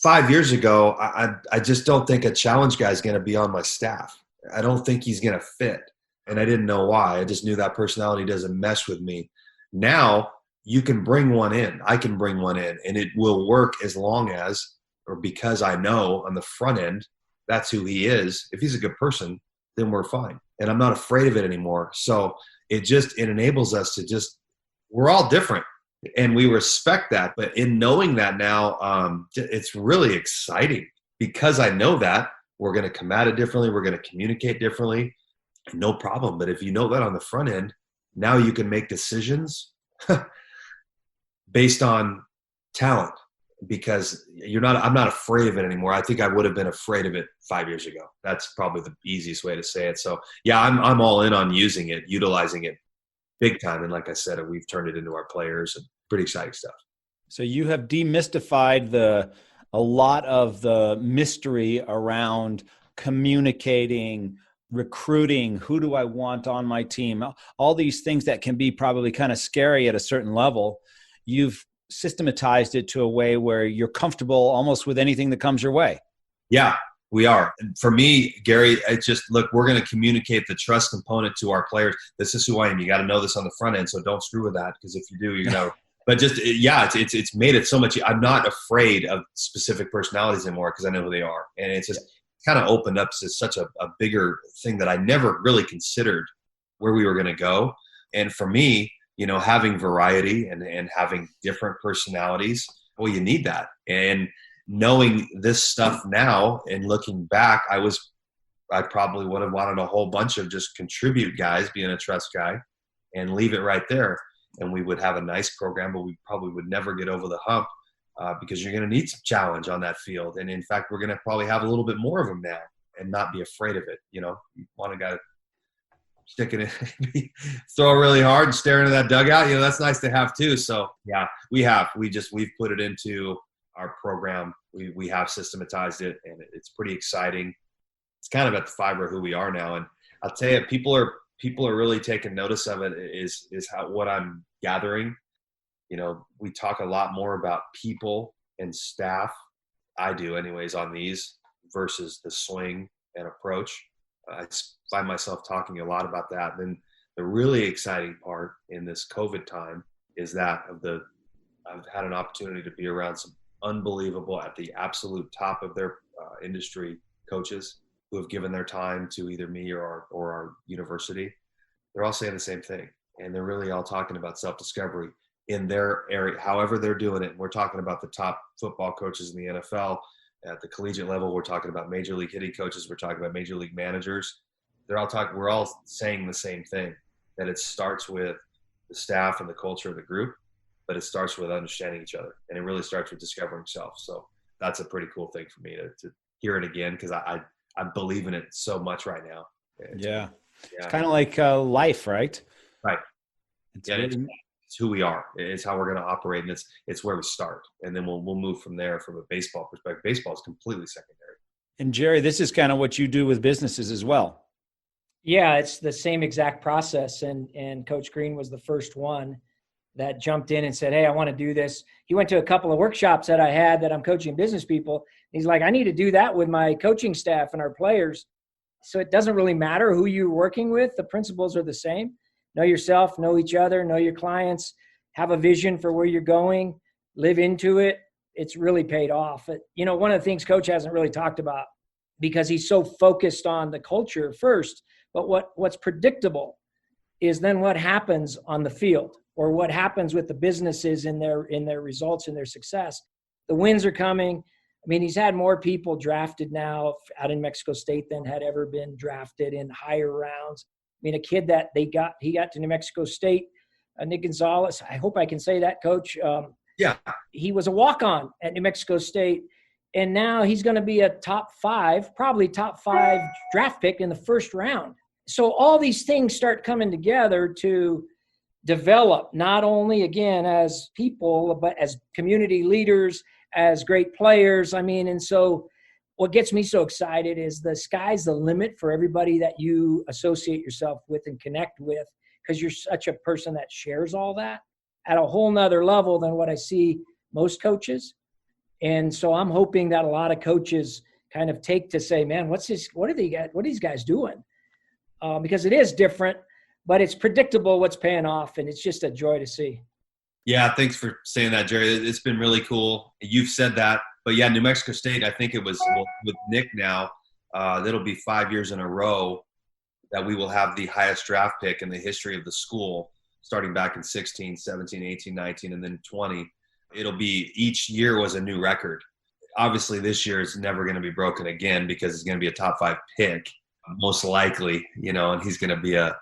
5 years ago, I just don't think a challenge guy is going to be on my staff. I don't think he's going to fit. And I didn't know why. I just knew that personality doesn't mesh with me. Now you can bring one in. I can bring one in, and it will work as long as, or because I know on the front end, that's who he is. If he's a good person, then we're fine. And I'm not afraid of it anymore. So it enables us to we're all different, and we respect that. But in knowing that now, it's really exciting, because I know that we're going to come at it differently. We're going to communicate differently. No problem. But if you know that on the front end, now you can make decisions based on talent, because I'm not afraid of it anymore. I think I would have been afraid of it 5 years ago. That's probably the easiest way to say it. So yeah, I'm all in on using it, utilizing it big time. And like I said, we've turned it into our players, and pretty exciting stuff. So you have demystified a lot of the mystery around communicating, recruiting, who do I want on my team, all these things that can be probably kind of scary at a certain level. You've systematized it to a way where you're comfortable almost with anything that comes your way. Yeah, we are. And for me, Gary, it's just, look, we're going to communicate the trust component to our players. This is who I am. You got to know this on the front end, so don't screw with that, because if you do, you're going to – but just, yeah, it's made it so much – I'm not afraid of specific personalities anymore because I know who they are. And it's just kind of opened up to such a bigger thing that I never really considered where we were going to go. And for me, you know, having variety and having different personalities, well, you need that. And knowing this stuff now and looking back, I probably would have wanted a whole bunch of just contribute guys, being a trust guy, and leave it right there. And we would have a nice program, but we probably would never get over the hump because you're going to need some challenge on that field. And in fact, we're going to probably have a little bit more of them now and not be afraid of it. You know, you want a guy sticking it, throw really hard and stare into that dugout. You know, that's nice to have too. So yeah, we've put it into our program. We have systematized it, and it's pretty exciting. It's kind of at the fiber of who we are now. And I'll tell you, people are really taking notice of it is what I'm gathering. You know, we talk a lot more about people and staff. I do anyways on these versus the swing and approach. I find myself talking a lot about that. Then the really exciting part in this COVID time is that I've had an opportunity to be around some unbelievable at the absolute top of their industry coaches who have given their time to either me or our university. They're all saying the same thing. And they're really all talking about self-discovery in their area, however they're doing it. And we're talking about the top football coaches in the NFL. At the collegiate level, we're talking about major league hitting coaches. We're talking about major league managers. We're all saying the same thing, that it starts with the staff and the culture of the group, but it starts with understanding each other. And it really starts with discovering self. So that's a pretty cool thing for me to hear it again, because I believe in it so much right now. Yeah. It's kind of like life, right? Right. It's who we are. It's how we're going to operate, and it's where we start, and then we'll move from there. From a baseball perspective, baseball is completely secondary. And Jerry, this is kind of what you do with businesses as well. Yeah, it's the same exact process. And Coach Green was the first one that jumped in and said, hey, I want to do this. He went to a couple of workshops that I had that I'm coaching business people. He's like, I need to do that with my coaching staff and our players. So it doesn't really matter who you're working with. The principles are the same. Know yourself, know each other, know your clients, have a vision for where you're going, live into it. It's really paid off. You know, one of the things Coach hasn't really talked about, because he's so focused on the culture first, but what's predictable is then what happens on the field, or what happens with the businesses in their results and their success. The wins are coming. I mean, he's had more people drafted now out in Mexico State than had ever been drafted in higher rounds. I mean, a kid that he got to New Mexico State, Nick Gonzalez. I hope I can say that, Coach. Yeah. He was a walk-on at New Mexico State, and now he's going to be a probably top five draft pick in the first round. So all these things start coming together to develop, not only, again, as people, but as community leaders, as great players. I mean, and so what gets me so excited is the sky's the limit for everybody that you associate yourself with and connect with, because you're such a person that shares all that at a whole nother level than what I see most coaches. And so I'm hoping that a lot of coaches kind of take to say, man, what are these guys doing? Because it is different, but it's predictable what's paying off, and it's just a joy to see. Yeah, thanks for saying that, Jerry. It's been really cool. You've said that. But yeah, New Mexico State, I think it was with Nick now, that'll be 5 years in a row that we will have the highest draft pick in the history of the school, starting back in 16, 17, 18, 19, and then 20. It'll be, each year was a new record. Obviously, this year is never going to be broken again, because it's going to be a top 5 pick, most likely, you know, and he's going to be a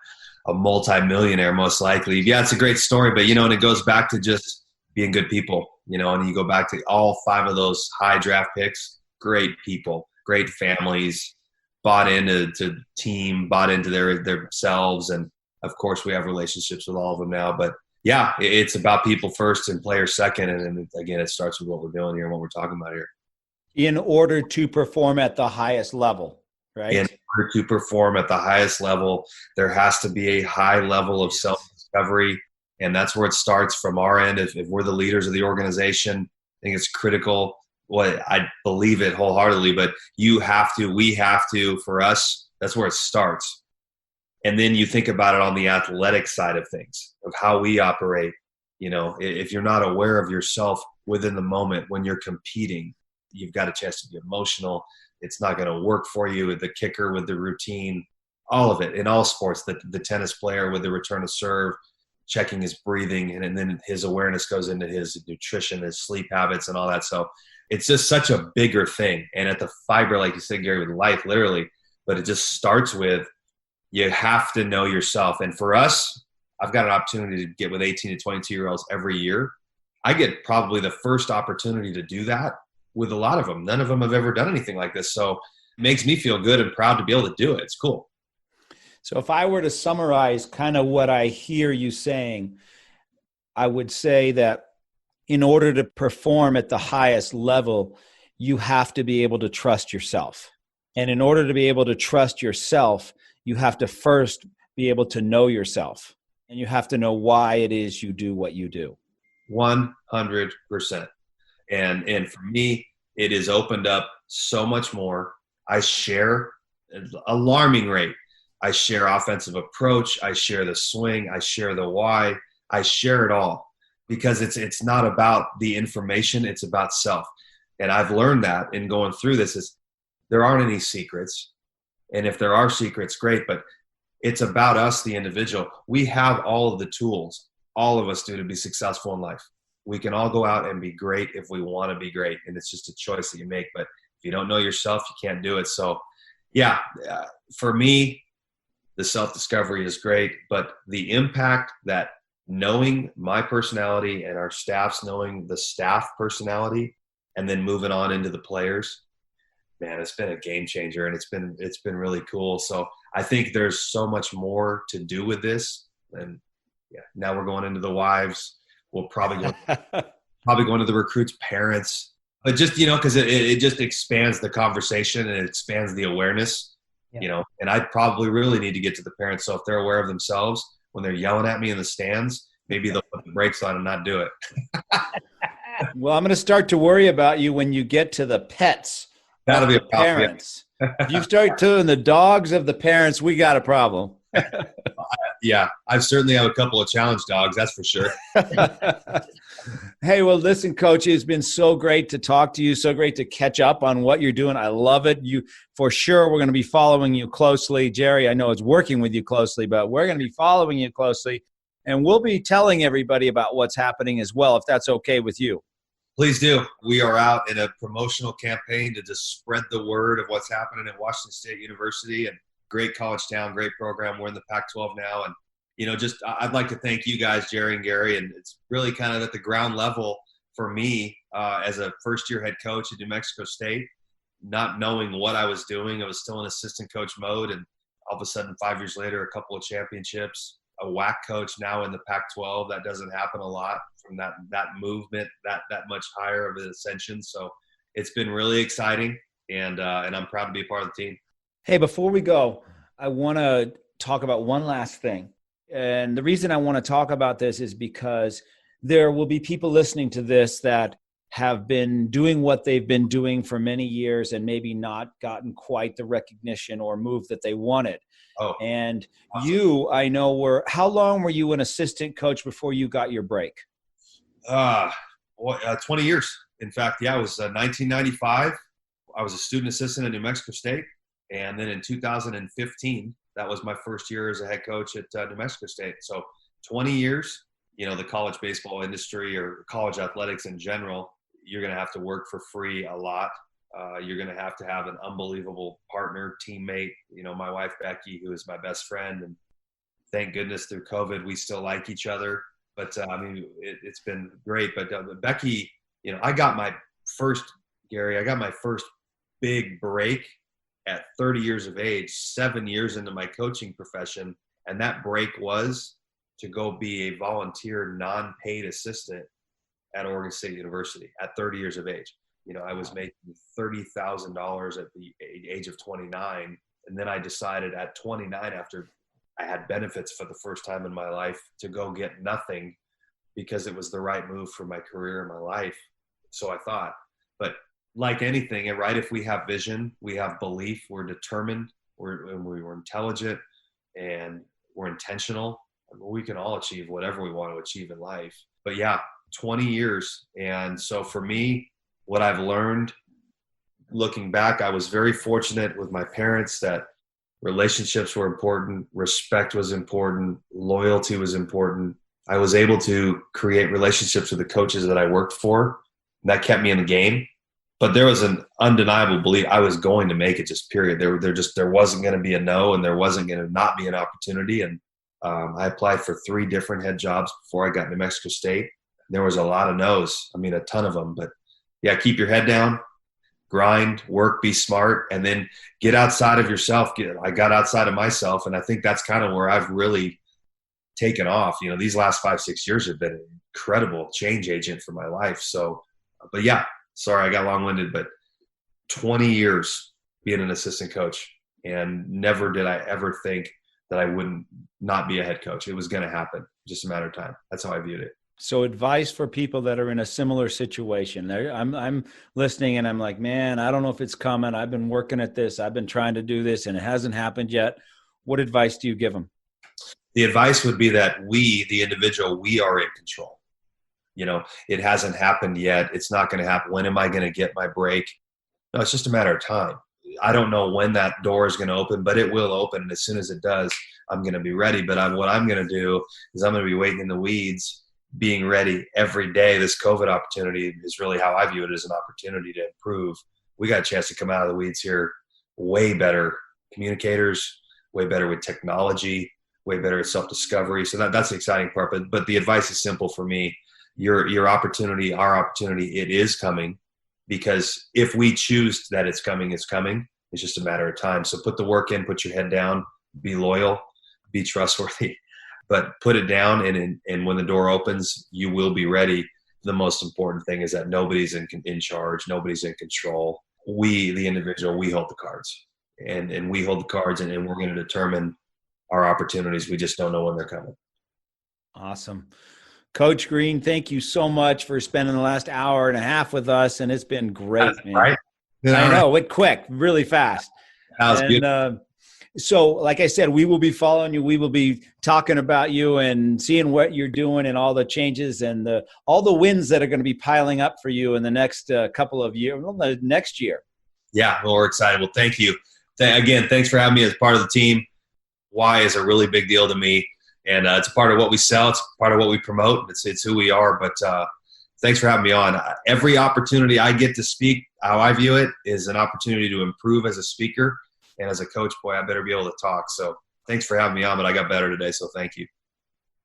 multi-millionaire, most likely. Yeah, it's a great story, but, you know, and it goes back to just being good people, you know, and you go back to all 5 of those high draft picks, great people, great families, bought into team, bought into themselves. And of course we have relationships with all of them now, but Yeah, it's about people first and players second. And then again, it starts with what we're doing here and what we're talking about here. In order to perform at the highest level, right? In order to perform at the highest level, there has to be a high level of self-discovery. And that's where it starts from our end. If we're the leaders of the organization, I think it's critical. Well, I believe it wholeheartedly, but we have to, for us, that's where it starts. And then you think about it on the athletic side of things, of how we operate. You know, if you're not aware of yourself within the moment when you're competing, you've got a chance to be emotional. It's not going to work for you. The kicker with the routine, all of it in all sports, the tennis player with the return of serve, checking his breathing, and then his awareness goes into his nutrition, his sleep habits, and all that. So it's just such a bigger thing. And at the fiber, like you said, Gary, with life, literally, but it just starts with, you have to know yourself. And for us, I've got an opportunity to get with 18 to 22-year-olds every year. I get probably the first opportunity to do that with a lot of them. None of them have ever done anything like this. So it makes me feel good and proud to be able to do it. It's cool. So if I were to summarize kind of what I hear you saying, I would say that in order to perform at the highest level, you have to be able to trust yourself. And in order to be able to trust yourself, you have to first be able to know yourself. And you have to know why it is you do what you do. 100%. And for me, it has opened up so much more. I share an alarming rate. I share offensive approach. I share the swing. I share the why. I share it all because it's not about the information. It's about self. And I've learned that in going through this is there aren't any secrets. And if there are secrets, great. But it's about us, the individual. We have all of the tools, all of us do, to be successful in life. We can all go out and be great if we want to be great. And it's just a choice that you make. But if you don't know yourself, you can't do it. So, yeah, for me, the self-discovery is great. But the impact that knowing my personality and our staff's knowing the staff personality and then moving on into the players, man, it's been a game changer, and it's been really cool. So I think there's so much more to do with this. And yeah, now we're going into the wives. We'll probably go into the recruits' parents, but just, you know, because it just expands the conversation and it expands the awareness, you know, and I probably really need to get to the parents. So if they're aware of themselves when they're yelling at me in the stands, maybe they'll put the brakes on and not do it. Well, I'm going to start to worry about you when you get to the pets. That'll be a problem. Parents. If you start doing the dogs of the parents, we got a problem. Yeah, I certainly have a couple of challenge dogs, that's for sure. Hey, well, listen, Coach, it's been so great to talk to you, so great to catch up on what you're doing. I love it. You, for sure, we're going to be following you closely. Jerry, I know it's working with you closely, but we're going to be following you closely, and we'll be telling everybody about what's happening as well, if that's okay with you. Please do. We are out in a promotional campaign to just spread the word of what's happening at Washington State University, and great college town, great program. We're in the Pac-12 now. And, you know, just I'd like to thank you guys, Jerry and Gary. And it's really kind of at the ground level for me as a first-year head coach at New Mexico State, not knowing what I was doing. I was still in assistant coach mode. And all of a sudden, 5 years later, a couple of championships, a WAC coach now in the Pac-12. That doesn't happen a lot from that movement, that much higher of an ascension. So it's been really exciting, and I'm proud to be a part of the team. Hey, before we go, I want to talk about one last thing. And the reason I want to talk about this is because there will be people listening to this that have been doing what they've been doing for many years and maybe not gotten quite the recognition or move that they wanted. Oh, and awesome. You, I know, how long were you an assistant coach before you got your break? 20 years. In fact, yeah, it was 1995. I was a student assistant at New Mexico State. And then in 2015, that was my first year as a head coach at New Mexico State. So 20 years, you know, the college baseball industry or college athletics in general, you're going to have to work for free a lot. You're going to have an unbelievable partner, teammate, you know, my wife, Becky, who is my best friend. And thank goodness through COVID, we still like each other. But I mean, it's been great. But Becky, you know, I got my first big break at 30 years of age, 7 years into my coaching profession. And that break was to go be a volunteer, non-paid assistant at Oregon State University at 30 years of age. You know, I was making $30,000 at the age of 29. And then I decided at 29, after I had benefits for the first time in my life, to go get nothing because it was the right move for my career and my life. So I thought, but like anything, right? If we have vision, we have belief, we're determined, we're intelligent, and we're intentional, we can all achieve whatever we want to achieve in life. But yeah, 20 years. And so for me, what I've learned looking back, I was very fortunate with my parents that relationships were important, respect was important, loyalty was important. I was able to create relationships with the coaches that I worked for. That kept me in the game. But there was an undeniable belief I was going to make it, just period. There wasn't going to be a no, and there wasn't going to not be an opportunity. And I applied for 3 different head jobs before I got New Mexico State. There was a lot of no's. I mean, a ton of them. But yeah, keep your head down, grind, work, be smart, and then get outside of yourself. I got outside of myself, and I think that's kind of where I've really taken off. You know, these last 5-6 years have been an incredible change agent for my life. So, but yeah, sorry, I got long-winded, but 20 years being an assistant coach, and never did I ever think that I wouldn't not be a head coach. It was going to happen, just a matter of time. That's how I viewed it. So advice for people that are in a similar situation. I'm listening and I'm like, man, I don't know if it's coming. I've been working at this. I've been trying to do this and it hasn't happened yet. What advice do you give them? The advice would be that we, the individual, we are in control. You know, it hasn't happened yet. It's not going to happen. When am I going to get my break? No, it's just a matter of time. I don't know when that door is going to open, but it will open. And as soon as it does, I'm going to be ready. But what I'm going to do is I'm going to be waiting in the weeds, being ready every day. This COVID opportunity is really how I view it, as an opportunity to improve. We got a chance to come out of the weeds here way better communicators, way better with technology, way better at self-discovery. So that's the exciting part. But the advice is simple for me. Your opportunity, our opportunity, it is coming, because if we choose that it's coming, it's coming. It's just a matter of time. So put the work in, put your head down, be loyal, be trustworthy, but put it down. And when the door opens, you will be ready. The most important thing is that nobody's in charge. Nobody's in control. We, the individual, we hold the cards, and we hold the cards, and we're going to determine our opportunities. We just don't know when they're coming. Awesome. Coach Green, thank you so much for spending the last hour and a half with us, and it's been great, man. Right? I know, it went quick, really fast. That was good. So, like I said, we will be following you. We will be talking about you and seeing what you're doing and all the changes and all the wins that are going to be piling up for you in the next couple of years, well, the next year. Yeah, well, we're excited. Well, thank you. Again, thanks for having me as part of the team. Why is a really big deal to me. And it's part of what we sell. It's part of what we promote. It's who we are. But thanks for having me on. Every opportunity I get to speak, how I view it, is an opportunity to improve as a speaker. And as a coach, boy, I better be able to talk. So thanks for having me on, but I got better today. So thank you.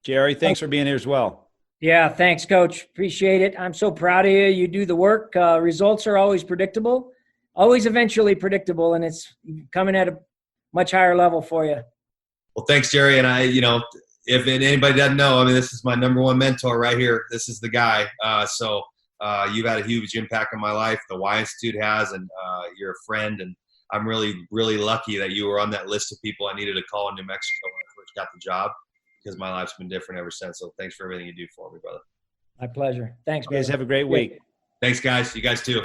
Jerry, thanks for being here as well. Yeah, thanks, Coach. Appreciate it. I'm so proud of you. You do the work. Results are always predictable, always eventually predictable, and it's coming at a much higher level for you. Well, thanks, Jerry. And if anybody doesn't know, this is my number one mentor right here. This is the guy. So you've had a huge impact on my life. The Y Institute has, and you're a friend. And I'm really, really lucky that you were on that list of people I needed to call in New Mexico when I first got the job, because my life's been different ever since. So thanks for everything you do for me, brother. My pleasure. Thanks, you guys. Have a great week. Thanks, guys. You guys too.